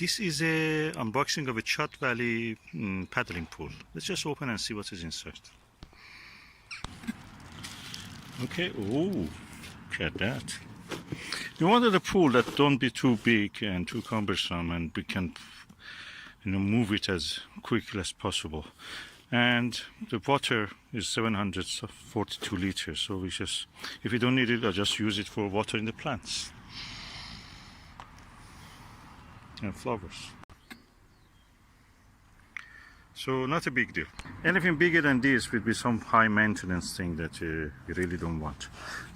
This is a unboxing of a Chat Valley paddling pool. Let's just open and see what is inside. Okay, oh, look at that. We wanted a pool that don't be too big and too cumbersome, and we can, move it as quickly as possible. And the water is 742 liters, so we just, if we don't need it, I'll just use it for watering the plants and flowers. So not a big deal. Anything bigger than this would be some high maintenance thing that you really don't want.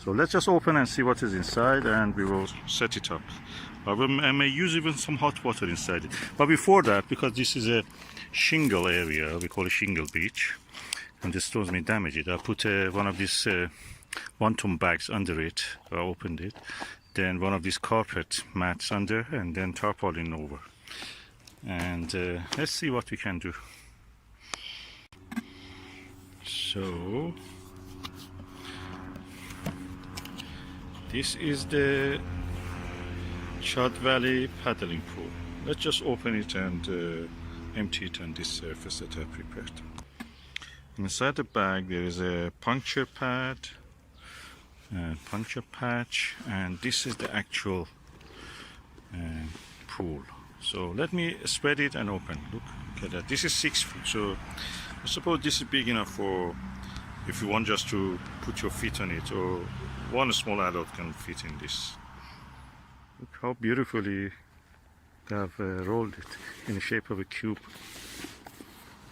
So let's just open and see what is inside, and we will set it up. I may use even some hot water inside it. But before that, because this is a shingle area, we call it shingle beach, and the storms may damage it, I put one of these 1 ton bags under it. I opened it. Then one of these carpet mats under, and then tarpaulin over. And let's see what we can do. So this is the Chat Valley paddling pool. Let's just open it and empty it on this surface that I prepared. Inside the bag there is a puncture pad, puncture patch, and this is the actual pool. So let me spread it and open. Look at that. This is 6 feet, so I suppose this is big enough for if you want just to put your feet on it, or one small adult can fit in this. Look how beautifully they have rolled it in the shape of a cube.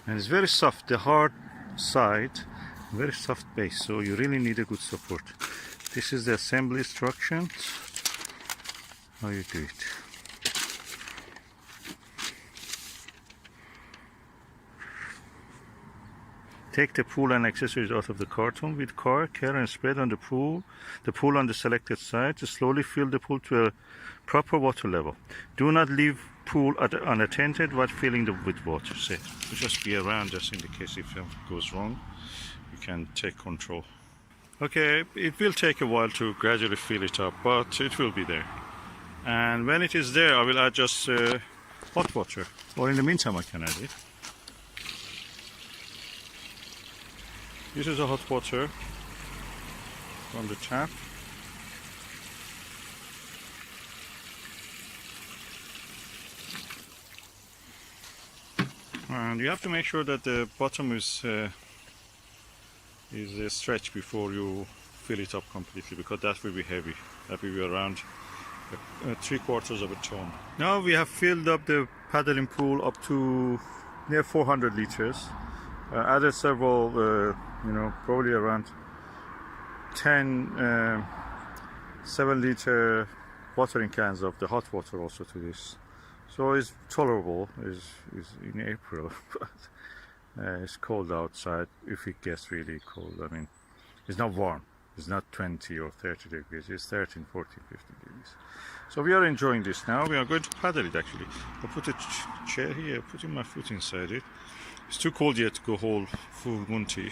And it's very soft, the hard side, very soft base, so you really need a good support. This is the assembly instructions, how you do it. Take the pool and accessories out of the carton with care and spread on the pool on the selected side to slowly fill the pool to a proper water level. Do not leave pool unattended while filling with water. So just be around just in the case if something goes wrong, you can take control. Okay, it will take a while to gradually fill it up, but it will be there. And when it is there, I will add just hot water, or in the meantime I can add it. This is a hot water from the tap. And you have to make sure that the bottom is stretched before you fill it up completely, because that will be heavy. That will be around 3/4 of a ton. Now we have filled up the paddling pool up to near 400 liters. Added several, probably around 10 7-liter watering cans of the hot water also to this. So it's tolerable. It's in April, but it's cold outside. If it gets really cold, I mean, it's not warm. It's not 20 or 30 degrees. It's 13, 14, 15 degrees. So we are enjoying this now. We are going to paddle it actually. I put a chair here, putting my foot inside it. It's too cold yet to go full Monty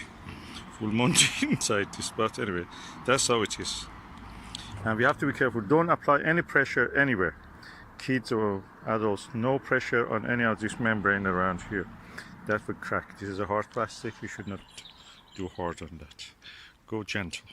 inside this, but anyway, that's how it is. And we have to be careful. Don't apply any pressure anywhere. Kids or adults, no pressure on any of this membrane around here. That would crack. This is a hard plastic. You should not do hard on that. Go gentle.